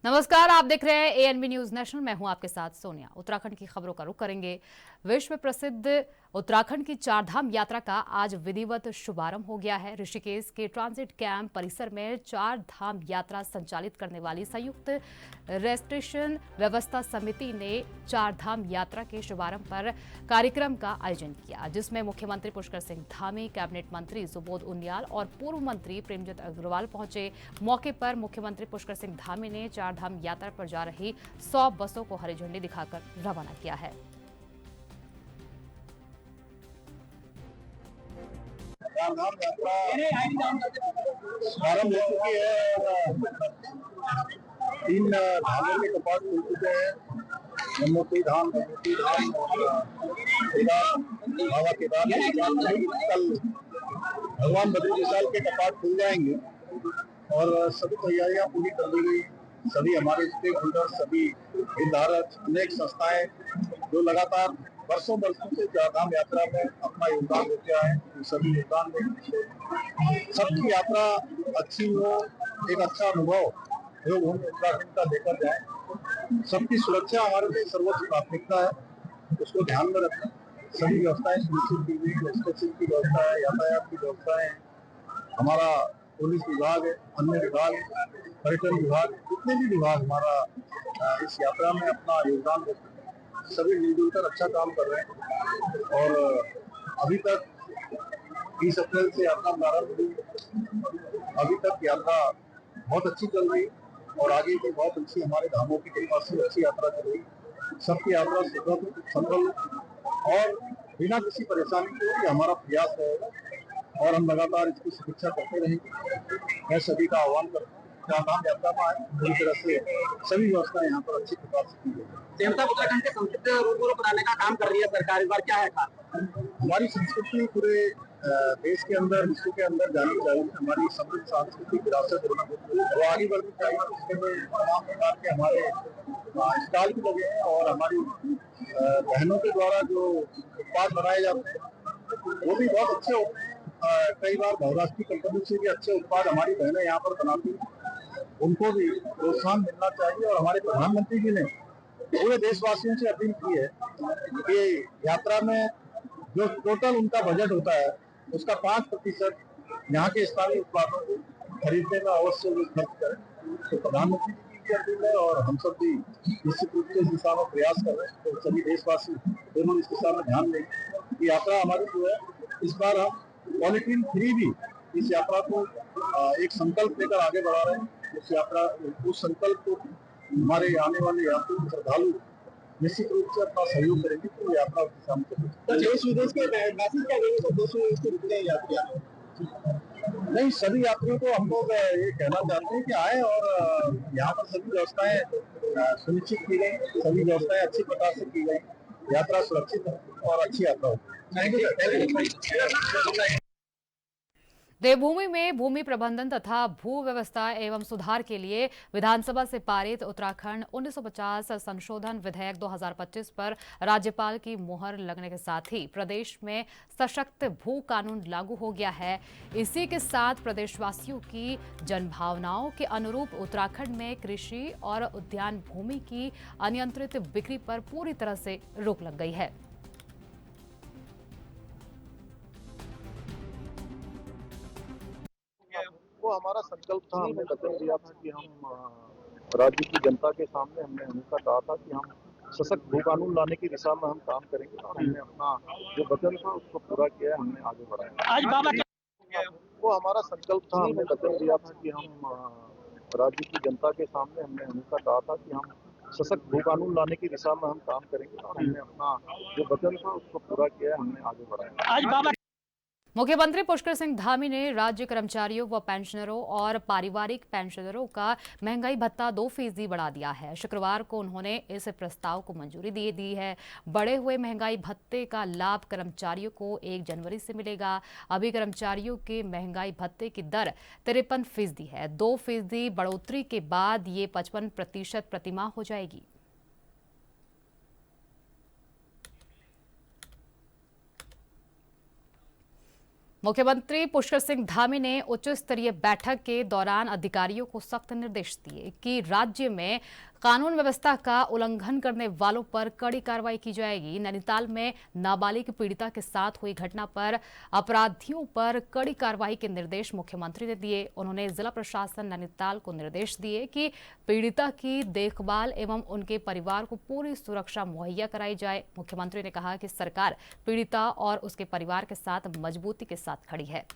नमस्कार, आप देख रहे हैं एएनबी न्यूज नेशनल। मैं हूं आपके साथ सोनिया। उत्तराखंड की खबरों का रुख करेंगे। विश्व प्रसिद्ध उत्तराखंड की चारधाम यात्रा का आज विधिवत शुभारंभ हो गया है। ऋषिकेश के ट्रांजिट कैंप परिसर में चारधाम यात्रा संचालित करने वाली संयुक्त रेजिस्ट्रेशन व्यवस्था समिति ने चारधाम यात्रा के शुभारंभ पर कार्यक्रम का आयोजन किया, जिसमें मुख्यमंत्री पुष्कर सिंह धामी, कैबिनेट मंत्री सुबोध उनियाल और पूर्व मंत्री प्रेमचंद अग्रवाल पहुंचे। मौके पर मुख्यमंत्री पुष्कर सिंह धामी ने चारधाम यात्रा पर जा रही 100 बसों को हरी झंडी दिखाकर रवाना किया है। चारधाम यात्रा प्रारंभ हो चुकी है और 3 धामों के कपाट खुल चुके हैं। यमुनोत्री धाम, गंगोत्री धाम और बाबा केदारनाथ। कल भगवान बद्री विशाल के कपाट खुल जाएंगे और सभी तैयारियां पूरी कर ली गई। सभी हमारे स्टेक होल्डर, सभी हितधारक, अनेक संस्थाएं जो लगातार वर्षों से चारधाम यात्रा में अपना योगदान देते आए, सभी योगदान देंगे। सबकी यात्रा अच्छी हो, एक अच्छा अनुभव जो हम उत्तराखंड का लेकर जाए। सबकी सुरक्षा हमारे लिए सर्वोच्च प्राथमिकता है, उसको ध्यान में रखना। सभी व्यवस्थाएं सुनिश्चित की गई, स्टेशन की व्यवस्था है, यातायात की व्यवस्था है, हमारा पुलिस विभाग है, अन्य विभाग, पर्यटन विभाग, जितने भी विभाग हमारा इस यात्रा में अपना योगदान देते हैं, सभी मिलजुल कर अच्छा काम कर रहे हैं। और अभी तक 20 अप्रैल से यात्रा प्रारंभ हुई। अभी तक यात्रा बहुत अच्छी चल रही और आगे भी बहुत अच्छी हमारे धामों की कृपा से अच्छी यात्रा चल रही। सबकी यात्रा सुखद, सफल और बिना किसी परेशानी के, ये हमारा प्रयास रहेगा और हम लगातार इसकी समीक्षा करते रहेंगे। मैं सभी का आह्वान करता हूँ, चारधाम यात्रा में आए, पूरी तरह से सभी व्यवस्था यहाँ पर अच्छी प्रकार से की गई। उत्तराखंड के समृद्ध रूप को बनाने का काम कर रही है सरकार, इस बार क्या है हमारी संस्कृति पूरे देश के अंदर, विश्व के अंदर जानी चाहिए। हमारी समृद्ध सांस्कृतिक विरासत वो आगे बढ़नी चाहिए। उसमें तमाम प्रकार के हमारे स्टॉल भी लगे हैं और हमारी बहनों के द्वारा जो उत्पाद बनाए जाते हैं वो भी बहुत अच्छे होते हैं। कई बार बहुराष्ट्रीय कंपनी से भी अच्छे उत्पाद हमारी बहनें यहाँ पर बनाती हैं, उनको भी प्रोत्साहन मिलना चाहिए। और हमारे प्रधानमंत्री जी ने पूरे देशवासियों से अपील की है कि यात्रा में जो टोटल उनका बजट होता है उसका 5% यहाँ के स्थानीय उत्पादों को खरीदने में अवश्य वो खर्च करें। तो प्रधानमंत्री जी की भी अपील है और हम सब भी निश्चित रूप से इस दिशा में प्रयास कर रहे हैं। तो सभी देशवासी जरूर इस दिशा में ध्यान दें कि यात्रा हमारी जो है, इस बार हम पॉलीथीन फ्री भी इस यात्रा को एक संकल्प लेकर आगे बढ़ा रहे हैं। उस यात्रा, उस संकल्प को हमारे आने वाले यात्री श्रद्धालु निश्चित रूप से अपना सहयोग करेंगे तो यात्रा देश विदेश के मैसेज क्या देंगे? तो देश विदेश के कितने यात्री नहीं, सभी यात्रियों को हम लोग ये कहना चाहते हैं कि आए और यहाँ पर सभी व्यवस्थाएं सुनिश्चित की गई, सभी व्यवस्थाएं अच्छी प्रकार से की गई, यात्रा सुरक्षित है और अच्छी यात्रा हो। देवभूमि में भूमि प्रबंधन तथा भू व्यवस्था एवं सुधार के लिए विधानसभा से पारित उत्तराखंड 1950 संशोधन विधेयक 2025 पर राज्यपाल की मुहर लगने के साथ ही प्रदेश में सशक्त भू कानून लागू हो गया है। इसी के साथ प्रदेशवासियों की जनभावनाओं के अनुरूप उत्तराखंड में कृषि और उद्यान भूमि की अनियंत्रित बिक्री पर पूरी तरह से रोक लग गई है। वो हमारा संकल्प था, हमने वचन दिया था कि हम राज्य की जनता के सामने हमने हमेशा कहा था कि हम सशक्त भू कानून लाने की दिशा में हम काम करेंगे और हमने अपना जो वचन था उसको पूरा किया है, हमने आगे बढ़ाया। आज बाबा वो हमारा संकल्प था, हमने वचन दिया था कि हम राज्य की जनता के सामने हमने हमेशा कहा था कि हम सशक्त भू कानून लाने की दिशा में हम काम करेंगे और हमने अपना जो वचन था उसको पूरा किया है, हमने आगे बढ़ाया। आज बाबा मुख्यमंत्री पुष्कर सिंह धामी ने राज्य कर्मचारियों व पेंशनरों और पारिवारिक पेंशनरों का महंगाई भत्ता 2% बढ़ा दिया है। शुक्रवार को उन्होंने इस प्रस्ताव को मंजूरी दे दी है। बढ़े हुए महंगाई भत्ते का लाभ कर्मचारियों को 1 जनवरी से मिलेगा। अभी कर्मचारियों के महंगाई भत्ते की दर 53% है। 2% बढ़ोतरी के बाद ये 55% प्रतिमाह हो जाएगी। मुख्यमंत्री पुष्कर सिंह धामी ने उच्च स्तरीय बैठक के दौरान अधिकारियों को सख्त निर्देश दिए कि राज्य में कानून व्यवस्था का उल्लंघन करने वालों पर कड़ी कार्रवाई की जाएगी। नैनीताल में नाबालिग पीड़िता के साथ हुई घटना पर अपराधियों पर कड़ी कार्रवाई के निर्देश मुख्यमंत्री ने दिए। उन्होंने जिला प्रशासन नैनीताल को निर्देश दिए कि पीड़िता की देखभाल एवं उनके परिवार को पूरी सुरक्षा मुहैया कराई जाए। मुख्यमंत्री ने कहा कि सरकार पीड़िता और उसके परिवार के साथ मजबूती के साथ खड़ी है।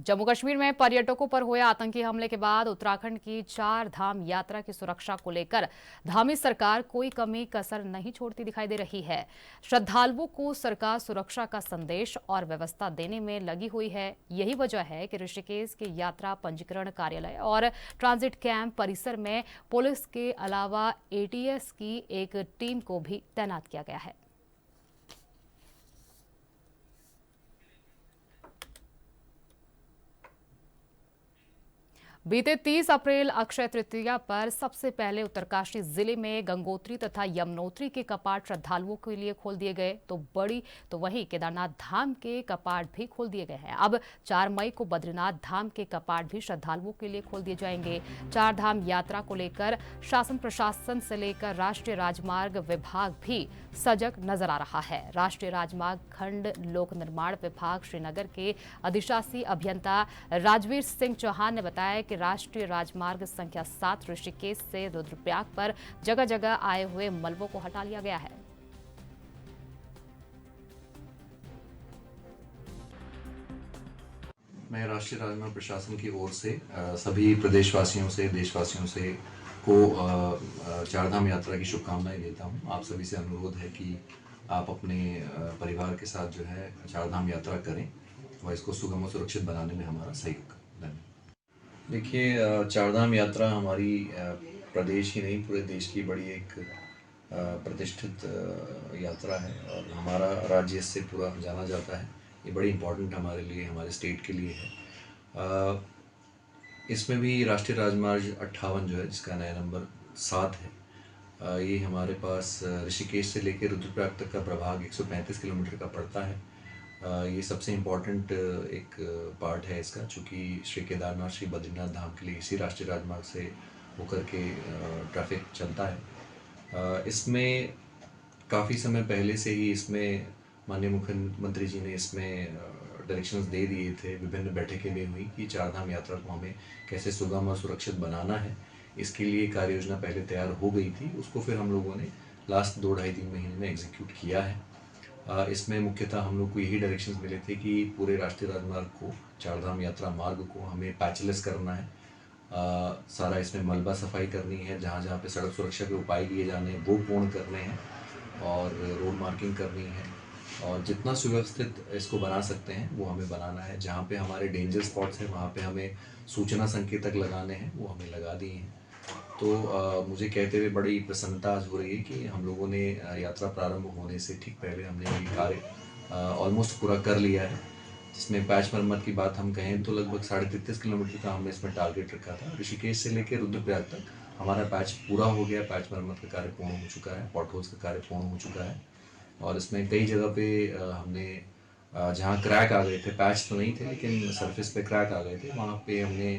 जम्मू कश्मीर में पर्यटकों पर हुए आतंकी हमले के बाद उत्तराखंड की 4 धाम यात्रा की सुरक्षा को लेकर धामी सरकार कोई कमी कसर नहीं छोड़ती दिखाई दे रही है। श्रद्धालुओं को सरकार सुरक्षा का संदेश और व्यवस्था देने में लगी हुई है। यही वजह है कि ऋषिकेश के यात्रा पंजीकरण कार्यालय और ट्रांजिट कैंप परिसर में पुलिस के अलावा एटीएस की एक टीम को भी तैनात किया गया है। बीते 30 अप्रैल अक्षय तृतीया पर सबसे पहले उत्तरकाशी जिले में गंगोत्री तथा यमुनोत्री के कपाट श्रद्धालुओं के लिए खोल दिए गए तो वहीं केदारनाथ धाम के कपाट भी खोल दिए गए हैं। अब 4 मई को बद्रीनाथ धाम के कपाट भी श्रद्धालुओं के लिए खोल दिए जाएंगे। 4 धाम यात्रा को लेकर शासन प्रशासन से लेकर राष्ट्रीय राजमार्ग विभाग भी सजग नजर आ रहा है। राष्ट्रीय राजमार्ग खंड लोक निर्माण विभाग श्रीनगर के अधिशासी अभियंता राजवीर सिंह चौहान ने बताया कि राष्ट्रीय राजमार्ग संख्या 7 ऋषिकेश से रुद्रप्रयाग पर जगह जगह आए हुए मलबों को हटा लिया गया है। मैं राष्ट्रीय राजमार्ग प्रशासन की ओर से सभी प्रदेशवासियों से देशवासियों से को चारधाम यात्रा की शुभकामनाएं देता हूं। आप सभी से अनुरोध है कि आप अपने परिवार के साथ जो है चारधाम यात्रा करें और इसको सुगम और सुरक्षित बनाने में हमारा सहयोग करें। धन्यवाद। देखिए, चारधाम यात्रा हमारी प्रदेश ही नहीं पूरे देश की बड़ी एक प्रतिष्ठित यात्रा है और हमारा राज्य इससे पूरा जाना जाता है। ये बड़ी इम्पोर्टेंट हमारे लिए, हमारे स्टेट के लिए है। इसमें भी राष्ट्रीय राजमार्ग 58 जो है, जिसका नया नंबर 7 है, ये हमारे पास ऋषिकेश से लेकर रुद्रप्रयाग तक का प्रभाग 135 किलोमीटर का पड़ता है। ये सबसे इम्पॉर्टेंट एक पार्ट है इसका, चूँकि श्री केदारनाथ श्री बद्रीनाथ धाम के लिए इसी राष्ट्रीय राजमार्ग से होकर के ट्रैफिक चलता है। इसमें काफ़ी समय पहले से ही इसमें माननीय मुख्यमंत्री जी ने इसमें डायरेक्शंस दे दिए थे। विभिन्न बैठकें भी हुई कि चारधाम यात्रा को हमें कैसे सुगम और सुरक्षित बनाना है। इसके लिए कार्य योजना पहले तैयार हो गई थी, उसको फिर हम लोगों ने लास्ट 2-2.5-3 महीने में एग्जीक्यूट किया है। इसमें मुख्यतः हम लोग को यही डायरेक्शंस मिले थे कि पूरे राष्ट्रीय राजमार्ग को, चारधाम यात्रा मार्ग को हमें पैचलेस करना है। सारा इसमें मलबा सफाई करनी है, जहाँ जहाँ पे सड़क सुरक्षा के उपाय लिए जाने हैं वो पूर्ण करने हैं और रोड मार्किंग करनी है और जितना सुव्यवस्थित इसको बना सकते हैं वो हमें बनाना है। जहाँ पे हमारे डेंजर स्पॉट्स हैं वहाँ पे हमें सूचना संकेतक लगाने हैं, वो हमें लगा दिए हैं। तो मुझे कहते हुए बड़ी प्रसन्नता आज हो रही है कि हम लोगों ने यात्रा प्रारंभ होने से ठीक पहले हमने ये कार्य ऑलमोस्ट पूरा कर लिया है। जिसमें पैच मरम्मत की बात हम कहें तो लगभग 33.5 किलोमीटर का हमने इसमें टारगेट रखा था। ऋषिकेश से लेकर रुद्रप्रयाग तक हमारा पैच पूरा हो गया, पैच मरम्मत का कार्य पूर्ण हो चुका है, पॉट होल्स का कार्य पूर्ण हो चुका है और इसमें कई जगह पे हमने जहाँ क्रैक आ गए थे, पैच तो नहीं थे लेकिन सरफेस पे क्रैक आ गए थे, वहाँ पे हमने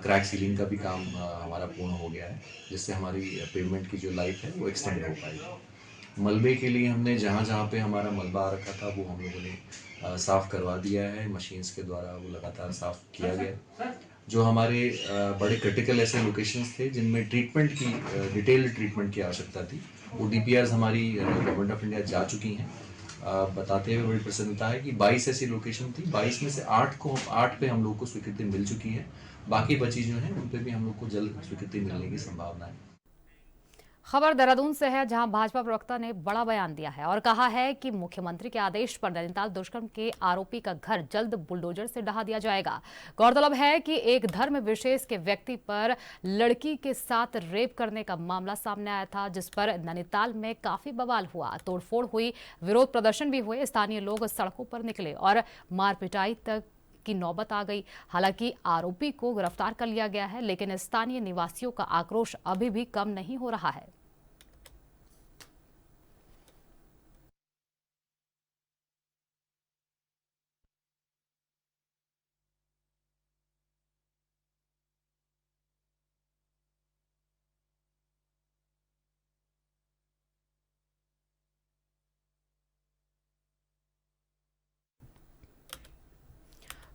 क्रैक सीलिंग का भी काम हमारा पूर्ण हो गया है, जिससे हमारी पेमेंट की जो लाइफ है वो एक्सटेंड हो पाएगी। मलबे के लिए हमने जहाँ जहाँ पे हमारा मलबा आ रखा था वो हम लोगों ने साफ़ करवा दिया है, मशीन्स के द्वारा वो लगातार साफ़ किया गया। जो हमारे बड़े क्रिटिकल ऐसे लोकेशंस थे जिनमें ट्रीटमेंट की डिटेल्ड ट्रीटमेंट की आवश्यकता थी, वो DPRs हमारी गवर्नमेंट ऑफ इंडिया जा चुकी हैं। बताते हुए बड़ी प्रसन्नता है कि 22 ऐसी लोकेशन थी, 22 में से 8 पे हम लोग को स्वीकृति मिल चुकी है। बाकी बची जो है उन पे भी हम लोग को जल्द स्वीकृति मिलने की संभावना है। खबर देहरादून से है, जहां भाजपा प्रवक्ता ने बड़ा बयान दिया है और कहा है कि मुख्यमंत्री के आदेश पर नैनीताल दुष्कर्म के आरोपी का घर जल्द बुलडोजर से ढहा दिया जाएगा। गौरतलब है कि एक धर्म विशेष के व्यक्ति पर लड़की के साथ रेप करने का मामला सामने आया था, जिस पर नैनीताल में काफी बवाल हुआ, तोड़फोड़ हुई, विरोध प्रदर्शन भी हुए, स्थानीय लोग सड़कों पर निकले और मार पिटाई तक की नौबत आ गई। हालांकि आरोपी को गिरफ्तार कर लिया गया है, लेकिन स्थानीय निवासियों का आक्रोश अभी भी कम नहीं हो रहा है।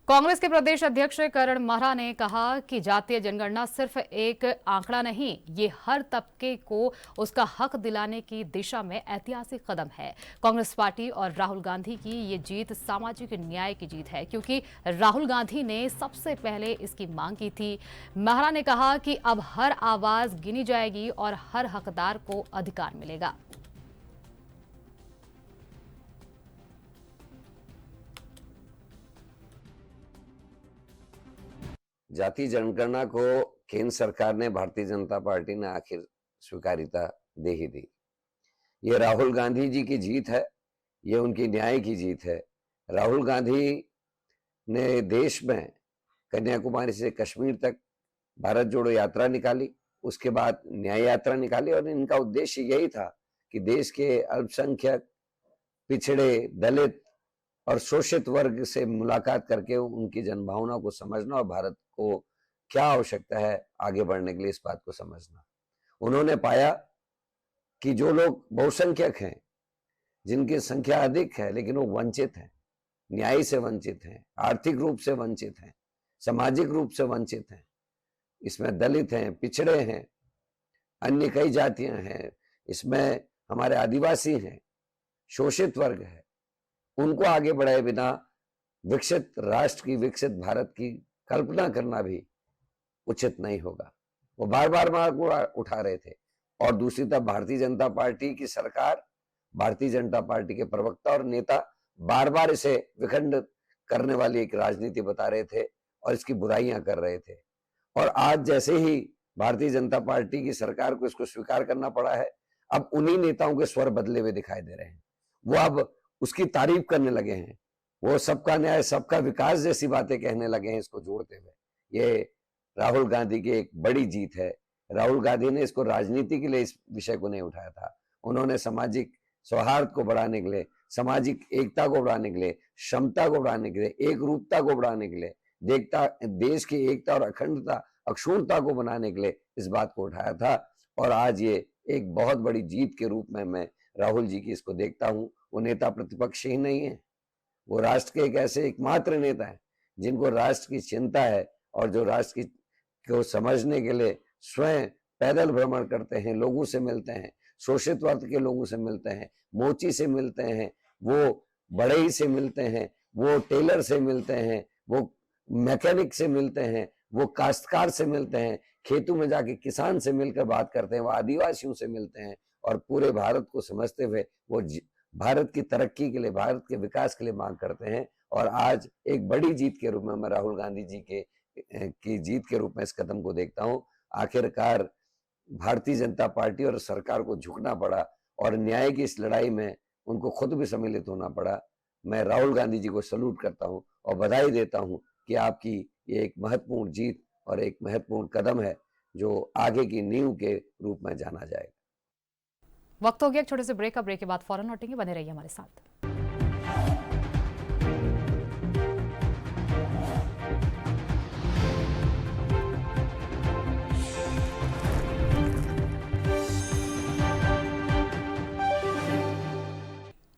कांग्रेस के प्रदेश अध्यक्ष करण महरा ने कहा कि जातीय जनगणना सिर्फ एक आंकड़ा नहीं, ये हर तबके को उसका हक दिलाने की दिशा में ऐतिहासिक कदम है। कांग्रेस पार्टी और राहुल गांधी की ये जीत सामाजिक न्याय की जीत है, क्योंकि राहुल गांधी ने सबसे पहले इसकी मांग की थी। महरा ने कहा कि अब हर आवाज गिनी जाएगी और हर हकदार को अधिकार मिलेगा। जाति जनगणना को केंद्र सरकार ने, भारतीय जनता पार्टी ने आखिर स्वीकारिता दे ही दी। ये राहुल गांधी जी की जीत है, ये उनकी न्याय की जीत है। राहुल गांधी ने देश में कन्याकुमारी से कश्मीर तक भारत जोड़ो यात्रा निकाली, उसके बाद न्याय यात्रा निकाली, और इनका उद्देश्य यही था कि देश के अल्पसंख्यक, पिछड़े, दलित और शोषित वर्ग से मुलाकात करके उनकी जनभावना को समझना और भारत को क्या आवश्यकता है आगे बढ़ने के लिए, इस बात को समझना। उन्होंने पाया कि जो लोग बहुसंख्यक हैं, जिनकी संख्या अधिक है, लेकिन वो वंचित हैं, न्याय से वंचित हैं, आर्थिक रूप से वंचित हैं, सामाजिक रूप से वंचित हैं। इसमें दलित हैं, पिछड़े हैं, अन्य कई जातियां हैं, इसमें हमारे आदिवासी हैं, शोषित वर्ग है। उनको आगे बढ़ाए बिना विकसित राष्ट्र की, विकसित भारत की कल्पना करना भी उचित नहीं होगा। वो बार बार मांग उठा रहे थे। और दूसरी तरफ भारतीय जनता पार्टी की सरकार, भारतीय जनता पार्टी के प्रवक्ता और नेता बार बार इसे विखंडित करने वाली एक राजनीति बता रहे थे और इसकी बुराइयां कर रहे थे। और आज जैसे ही भारतीय जनता पार्टी की सरकार को इसको स्वीकार करना पड़ा है, अब उन्हीं नेताओं के स्वर बदले हुए दिखाई दे रहे हैं। वो अब उसकी तारीफ करने लगे हैं, वो सबका न्याय, सबका विकास जैसी बातें कहने लगे हैं इसको जोड़ते हुए। ये राहुल गांधी की एक बड़ी जीत है। राहुल गांधी ने इसको राजनीति के लिए इस विषय को नहीं उठाया था। उन्होंने सामाजिक सौहार्द को बढ़ाने के लिए, सामाजिक एकता को बढ़ाने के लिए, क्षमता को बढ़ाने के लिए, एक रूपता को बढ़ाने के लिए, देश की एकता और अखंडता, अक्षुण्णता को बनाने के लिए इस बात को उठाया था। और आज ये एक बहुत बड़ी जीत के रूप में मैं राहुल जी की इसको देखता हूं। वो नेता प्रतिपक्ष ही नहीं है, वो राष्ट्र के एक ऐसे एकमात्र नेता है जिनको राष्ट्र की चिंता है और जो राष्ट्र की को समझने के लिए स्वयं पैदल भ्रमण करते हैं, लोगों से मिलते हैं, शोषित वर्ग के लोगों से मिलते हैं, मोची से मिलते हैं, वो बढ़ई से मिलते हैं, वो टेलर से मिलते हैं, वो मैकेनिक से मिलते हैं, वो काश्तकार से मिलते हैं, खेतों में जाके किसान से मिलकर बात करते हैं, वो आदिवासियों से मिलते हैं और पूरे भारत को समझते हुए वो भारत की तरक्की के लिए, भारत के विकास के लिए मांग करते हैं। और आज एक बड़ी जीत के रूप में मैं राहुल गांधी जी की जीत के रूप में इस कदम को देखता हूं। आखिरकार भारतीय जनता पार्टी और सरकार को झुकना पड़ा और न्याय की इस लड़ाई में उनको खुद भी सम्मिलित होना पड़ा। मैं राहुल गांधी जी को सैल्यूट करता हूं और बधाई देता हूं कि आपकी ये एक महत्वपूर्ण जीत और एक महत्वपूर्ण कदम है जो आगे की नींव के रूप में जाना जाएगा। वक्त हो गया एक छोटे से ब्रेक का। ब्रेक के बाद फौरन लौटेंगे, बने रहिए हमारे साथ।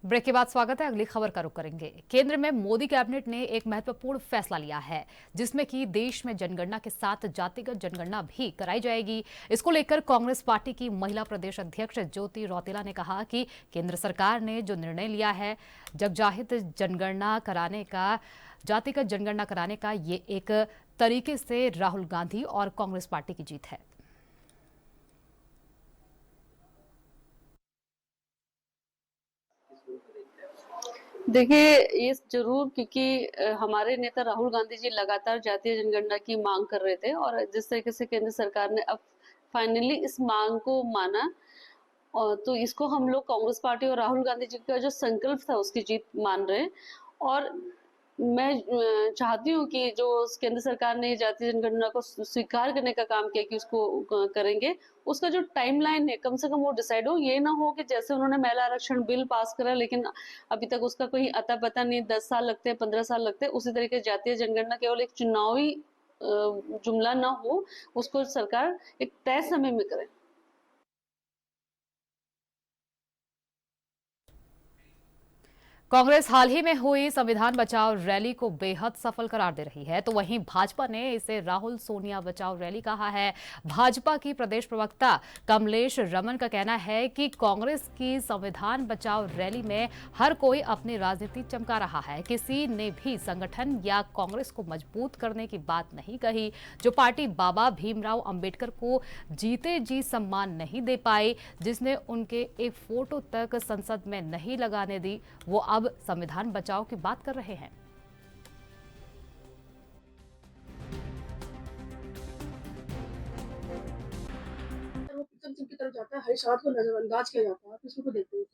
ब्रेक के बाद स्वागत है। अगली खबर का रुख करेंगे। केंद्र में मोदी कैबिनेट ने एक महत्वपूर्ण फैसला लिया है, जिसमें कि देश में जनगणना के साथ जातिगत जनगणना भी कराई जाएगी। इसको लेकर कांग्रेस पार्टी की महिला प्रदेश अध्यक्ष ज्योति रौतेला ने कहा कि केंद्र सरकार ने जो निर्णय लिया है जगजाहिर जनगणना कराने का, जातिगत जनगणना कराने का, ये एक तरीके से राहुल गांधी और कांग्रेस पार्टी की जीत है। देखिए, ये जरूर, क्योंकि हमारे नेता राहुल गांधी जी लगातार जातीय जनगणना की मांग कर रहे थे और जिस तरीके से केंद्र सरकार ने अब फाइनली इस मांग को माना, और तो इसको हम लोग कांग्रेस पार्टी और राहुल गांधी जी का जो संकल्प था उसकी जीत मान रहे हैं। और मैं चाहती हूँ कि जो केंद्र सरकार ने जातीय जनगणना को स्वीकार करने का काम किया कि उसको करेंगे, उसका जो टाइमलाइन है कम से कम वो डिसाइड हो। ये ना हो कि जैसे उन्होंने महिला आरक्षण बिल पास करा लेकिन अभी तक उसका कोई अता पता नहीं, 10 साल लगते हैं, 15 साल लगते हैं। उसी तरीके जातीय जनगणना केवल एक चुनावी जुमला ना हो, उसको सरकार एक तय समय में करे। कांग्रेस हाल ही में हुई संविधान बचाओ रैली को बेहद सफल करार दे रही है, तो वहीं भाजपा ने इसे राहुल सोनिया बचाओ रैली कहा है। भाजपा की प्रदेश प्रवक्ता कमलेश रमन का कहना है कि कांग्रेस की संविधान बचाओ रैली में हर कोई अपनी राजनीति चमका रहा है। किसी ने भी संगठन या कांग्रेस को मजबूत करने की बात नहीं कही। जो पार्टी बाबा भीमराव अंबेडकर को जीते जी सम्मान नहीं दे पाई, जिसने उनके एक फोटो तक संसद में नहीं लगाने दी, वो अब संविधान बचाओ की बात कर रहे हैं। वो की तरफ जाता है, हर बात को नजरअंदाज किया जाता है, इसको देखते हैं।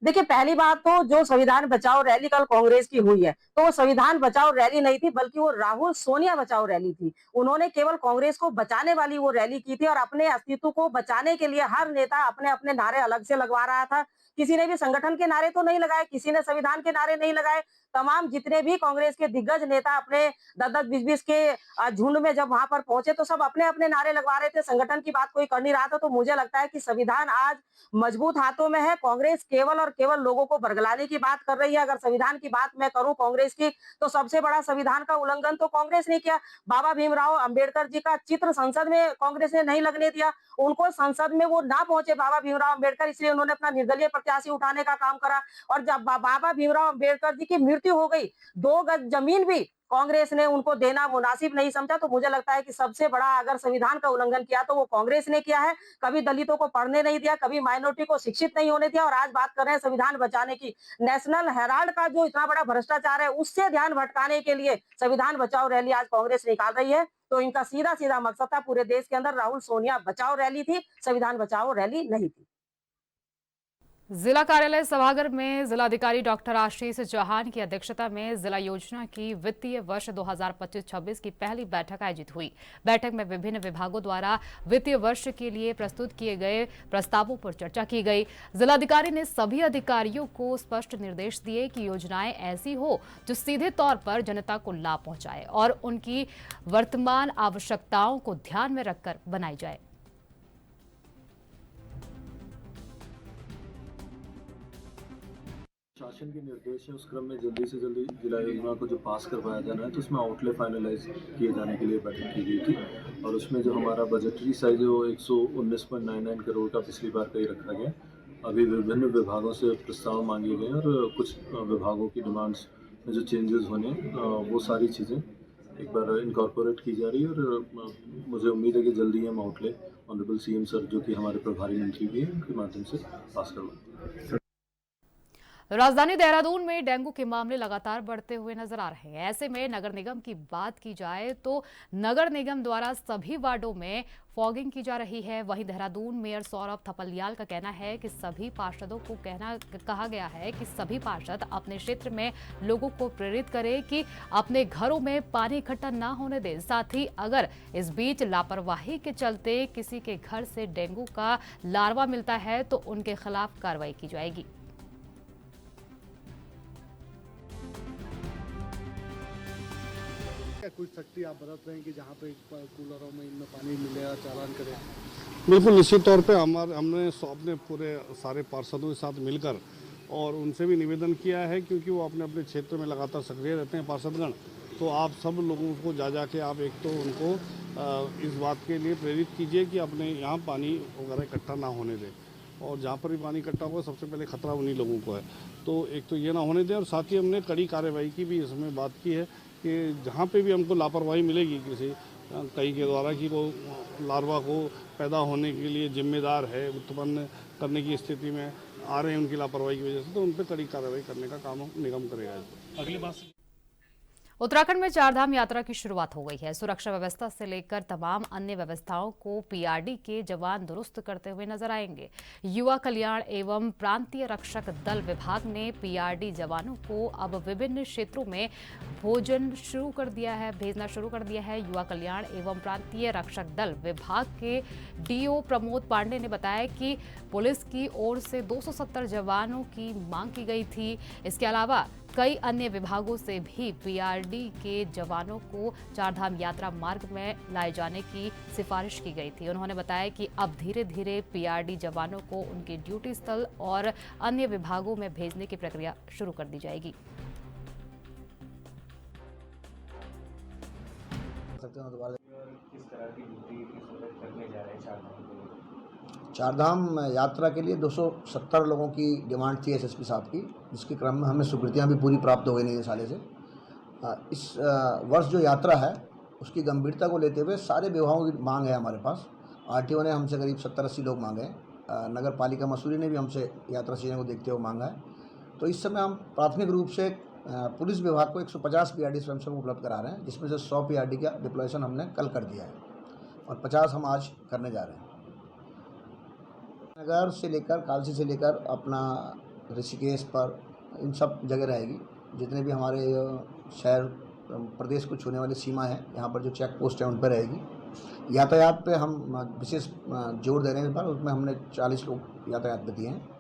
देखिए, पहली बात तो जो संविधान बचाओ रैली कल कांग्रेस की हुई है, तो वो संविधान बचाओ रैली नहीं थी, बल्कि वो राहुल सोनिया बचाओ रैली थी। उन्होंने केवल कांग्रेस को बचाने वाली वो रैली की थी और अपने अस्तित्व को बचाने के लिए हर नेता अपने अपने नारे अलग से लगवा रहा था। किसी ने भी संगठन के नारे तो नहीं लगाए, किसी ने संविधान के नारे नहीं लगाए। तमाम जितने भी कांग्रेस के दिग्गज नेता अपने 10-10, 20-20 के झुंड में जब वहां पर पहुंचे तो सब अपने अपने नारे लगवा रहे थे, संगठन की बात कोई कर नहीं रहा था। तो मुझे लगता है कि संविधान आज मजबूत हाथों में है। कांग्रेस केवल और केवल लोगों को बरगलाने की बात कर रही है। अगर संविधान की बात मैं करूं कांग्रेस की, तो सबसे बड़ा संविधान का उल्लंघन तो कांग्रेस ने किया। बाबा भीमराव अंबेडकर जी का चित्र संसद में कांग्रेस ने नहीं लगने दिया। उनको संसद में वो ना पहुंचे बाबा भीमराव अंबेडकर, इसलिए उन्होंने अपना निर्दलीय प्रत्याशी उठाने का काम करा। और जब बाबा भीमराव अंबेडकर जी की मृत्यु हो गई, 2 गज जमीन भी कांग्रेस ने उनको देना मुनासिब नहीं समझा। तो मुझे लगता है कि सबसे बड़ा अगर संविधान का उल्लंघन किया तो वो कांग्रेस ने किया है। कभी दलितों को पढ़ने नहीं दिया, कभी माइनॉरिटी को शिक्षित नहीं होने दिया, और आज बात कर रहे हैं संविधान बचाने की। नेशनल हेराल्ड का जो इतना बड़ा भ्रष्टाचार है, उससे ध्यान भटकाने के लिए संविधान बचाओ रैली आज कांग्रेस निकाल रही है। तो इनका सीधा सीधा मकसद था, पूरे देश के अंदर राहुल सोनिया बचाओ रैली थी, संविधान बचाओ रैली नहीं थी। जिला कार्यालय सभागार में जिलाधिकारी डॉक्टर आशीष चौहान की अध्यक्षता में जिला योजना की वित्तीय वर्ष 2025-26 की पहली बैठक आयोजित हुई। बैठक में विभिन्न विभागों द्वारा वित्तीय वर्ष के लिए प्रस्तुत किए गए प्रस्तावों पर चर्चा की गई। जिलाधिकारी ने सभी अधिकारियों को स्पष्ट निर्देश दिए कि योजनाएं ऐसी हो जो सीधे तौर पर जनता को लाभ पहुंचाए और उनकी वर्तमान आवश्यकताओं को ध्यान में रखकर बनाई जाए। शासन के निर्देश है, उस क्रम में जल्दी से जल्दी जिला योजना को जो पास करवाया जाना है, तो उसमें आउटले फाइनलाइज किए जाने के लिए बैठक की गई थी। और उसमें जो हमारा बजटरी साइज है वो 119.99 करोड़ का पिछली बार का ही रखा गया। अभी विभिन्न विभागों से प्रस्ताव मांगे गए और कुछ विभागों की डिमांड्स में जो चेंजेस होने वो सारी चीज़ें एक बार इनकॉर्पोरेट की जा रही है। और मुझे उम्मीद है कि जल्दी हम आउटले ऑनरेबल सीएम सर जो कि हमारे प्रभारी मंत्री भी हैं, उनके माध्यम से पास करवाएंगे। राजधानी देहरादून में डेंगू के मामले लगातार बढ़ते हुए नजर आ रहे हैं। ऐसे में नगर निगम की बात की जाए तो नगर निगम द्वारा सभी वार्डों में फॉगिंग की जा रही है। वहीं देहरादून मेयर सौरभ थपलियाल का कहना है कि सभी पार्षदों को कहा गया है कि सभी पार्षद अपने क्षेत्र में लोगों को प्रेरित करें कि अपने घरों में पानी इकट्ठा न होने दें। साथ ही अगर इस बीच लापरवाही के चलते किसी के घर से डेंगू का लार्वा मिलता है तो उनके खिलाफ कार्रवाई की जाएगी। कुछ सख्ती आप बरत रहे हैं कि जहाँ पे कूलरों में इनमें पानी मिलेगा चालान करें? बिल्कुल, निश्चित तौर पे हमने अपने पूरे सारे पार्षदों के साथ मिलकर और उनसे भी निवेदन किया है, क्योंकि वो अपने अपने क्षेत्र में लगातार सक्रिय रहते हैं पार्षदगण। तो आप सब लोगों को जा के आप एक तो उनको इस बात के लिए प्रेरित कीजिए कि अपने यहाँ पानी वगैरह इकट्ठा ना होने दें, और जहाँ पर भी पानी इकट्ठा हुआ सबसे पहले खतरा उन्हीं लोगों को है। तो एक तो ये ना होने दें, और साथ ही हमने कड़ी कार्रवाई की भी इसमें बात की है कि जहाँ पे भी हमको लापरवाही मिलेगी किसी कई के द्वारा कि वो लार्वा को पैदा होने के लिए जिम्मेदार है, उत्पन्न करने की स्थिति में आ रहे हैं उनकी लापरवाही की वजह से, तो उन पर कड़ी कार्रवाई करने का काम निगम करेगा। अगली बात उत्तराखंड में चारधाम यात्रा की शुरुआत हो गई है। सुरक्षा व्यवस्था से लेकर तमाम अन्य व्यवस्थाओं को पीआरडी के जवान दुरुस्त करते हुए नजर आएंगे। युवा कल्याण एवं प्रांतीय रक्षक दल विभाग ने पीआरडी जवानों को अब विभिन्न क्षेत्रों में भेजना शुरू कर दिया है। युवा कल्याण एवं प्रांतीय रक्षक दल विभाग के डीओ प्रमोद पांडे ने बताया कि पुलिस की ओर से 270 जवानों की मांग की गई थी। इसके अलावा कई अन्य विभागों से भी पीआरडी के जवानों को चारधाम यात्रा मार्ग में लाए जाने की सिफारिश की गई थी। उन्होंने बताया कि अब धीरे धीरे पीआरडी जवानों को उनके ड्यूटी स्थल और अन्य विभागों में भेजने की प्रक्रिया शुरू कर दी जाएगी। चारधाम यात्रा के लिए 270 लोगों की डिमांड थी एसएसपी साहब की, जिसके क्रम में हमें स्वीकृतियाँ भी पूरी प्राप्त हो गई नहीं साले से। इस वर्ष जो यात्रा है उसकी गंभीरता को लेते हुए सारे विभागों की मांग है हमारे पास। आरटीओ ने हमसे करीब 70-80 लोग मांगे हैं। नगर पालिका मसूरी ने भी हमसे यात्रा सीजन को देखते हुए मांगा है। तो इस समय हम प्राथमिक रूप से पुलिस विभाग को 150 पीआरडी स्वयंसेवक उपलब्ध करा रहे हैं, जिसमें से 100 पीआरडी का डिप्लॉयशन हमने कल कर दिया है और 50 हम आज करने जा रहे हैं। नगर से लेकर कालसी से लेकर अपना ऋषिकेश पर इन सब जगह रहेगी। जितने भी हमारे शहर प्रदेश को छूने वाली सीमा है, यहाँ पर जो चेक पोस्ट है उन पर रहेगी। यातायात पे हम विशेष जोर दे रहे हैं इस बार, उसमें हमने 40 लोग यातायात पे दिए हैं।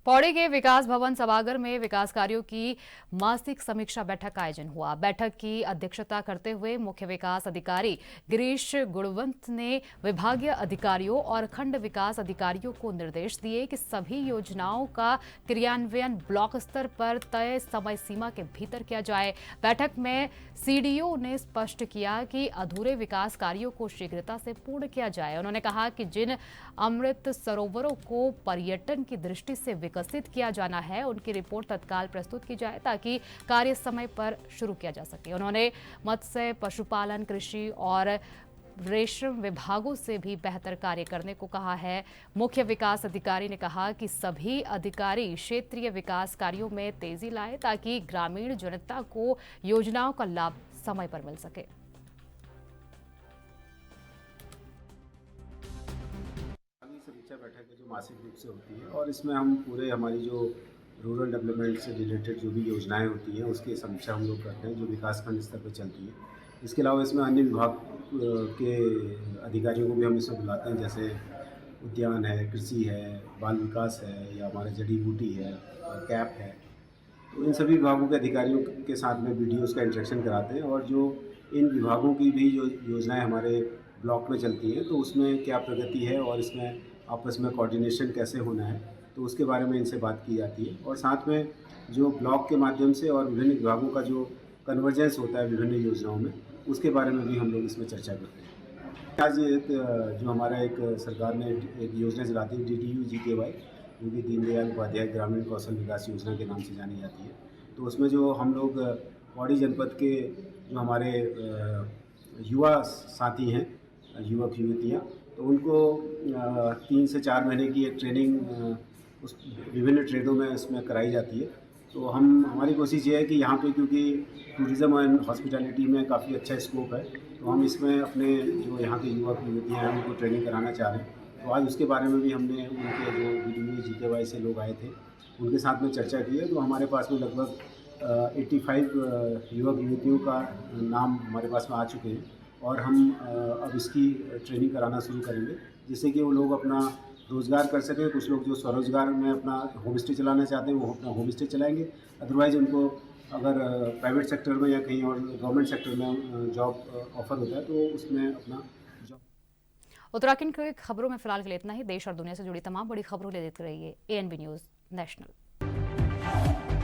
पौड़ी के विकास भवन सभागार में विकास कार्यों की मासिक समीक्षा बैठक का आयोजन हुआ। बैठक की अध्यक्षता करते हुए मुख्य विकास अधिकारी गिरीश गुणवंत ने विभागीय अधिकारियों और खंड विकास अधिकारियों को निर्देश दिए कि सभी योजनाओं का क्रियान्वयन ब्लॉक स्तर पर तय समय सीमा के भीतर किया जाए। बैठक में सीडीओ ने स्पष्ट किया कि अधूरे विकास कार्यों को शीघ्रता से पूर्ण किया जाए। उन्होंने कहा कि जिन अमृत सरोवरों को पर्यटन की दृष्टि से विकसित किया जाना है, उनकी रिपोर्ट तत्काल प्रस्तुत की जाए ताकि कार्य समय पर शुरू किया जा सके। उन्होंने मत्स्य, पशुपालन, कृषि और रेशम विभागों से भी बेहतर कार्य करने को कहा है। मुख्य विकास अधिकारी ने कहा कि सभी अधिकारी क्षेत्रीय विकास कार्यों में तेजी लाए ताकि ग्रामीण जनता को योजनाओं का लाभ समय पर मिल सके। समीक्षा बैठक जो मासिक रूप से होती है और इसमें हम पूरे हमारी जो रूरल डेवलपमेंट से रिलेटेड जो भी योजनाएं होती हैं उसकी समीक्षा हम लोग करते हैं, जो विकासखंड स्तर पर चलती है। इसके अलावा इसमें अन्य विभाग के अधिकारियों को भी हम इसमें बुलाते हैं, जैसे उद्यान है, कृषि है, बाल विकास है या हमारे जड़ी बूटी है, कैप है। तो इन सभी विभागों के अधिकारियों के साथ में वीडियोज़ का इंटरेक्शन कराते हैं और जो इन विभागों की भी जो योजनाएं हमारे ब्लॉक में चलती हैं तो उसमें क्या प्रगति है और इसमें आपस में कोऑर्डिनेशन कैसे होना है, तो उसके बारे में इनसे बात की जाती है। और साथ में जो ब्लॉक के माध्यम से और विभिन्न विभागों का जो कन्वर्जेंस होता है विभिन्न योजनाओं में, उसके बारे में भी हम लोग इसमें चर्चा करते हैं। आज एक जो हमारा एक सरकार ने एक योजना चलाती है DDU-GKY, जो कि दीनदयाल उपाध्याय ग्रामीण कौशल विकास योजना के नाम से जानी जाती है। तो उसमें जो हम लोग पौड़ी जनपद के जो हमारे युवा साथी हैं, युवक युवतियाँ, तो उनको 3 से 4 महीने की एक ट्रेनिंग उस विभिन्न ट्रेडों में इसमें कराई जाती है। तो हमारी कोशिश ये है कि यहाँ पे क्योंकि टूरिज़्म एंड हॉस्पिटैलिटी में काफ़ी अच्छा स्कोप है, तो हम इसमें अपने जो यहाँ के युवक युवतियाँ हैं उनको ट्रेनिंग कराना चाह रहे हैं। तो आज उसके बारे में भी हमने उनके जो DDU-GKY से लोग आए थे उनके साथ में चर्चा की है। तो हमारे पास में लगभग 85 युवक युवतियों का नाम हमारे पास में आ चुके हैं और हम अब इसकी ट्रेनिंग कराना शुरू करेंगे, जिससे कि वो लोग अपना रोज़गार कर सकें। कुछ लोग जो स्वरोजगार में अपना होम स्टे चलाना चाहते हैं वो अपना होम स्टे चलाएंगे, अदरवाइज़ उनको अगर प्राइवेट सेक्टर में या कहीं और गवर्नमेंट सेक्टर में जॉब ऑफर होता है तो उसमें अपना जॉब। उत्तराखंड के खबरों में फिलहाल के लिए इतना ही। देश और दुनिया से जुड़ी तमाम बड़ी खबरों ले देते रहिए ANB न्यूज़ नेशनल।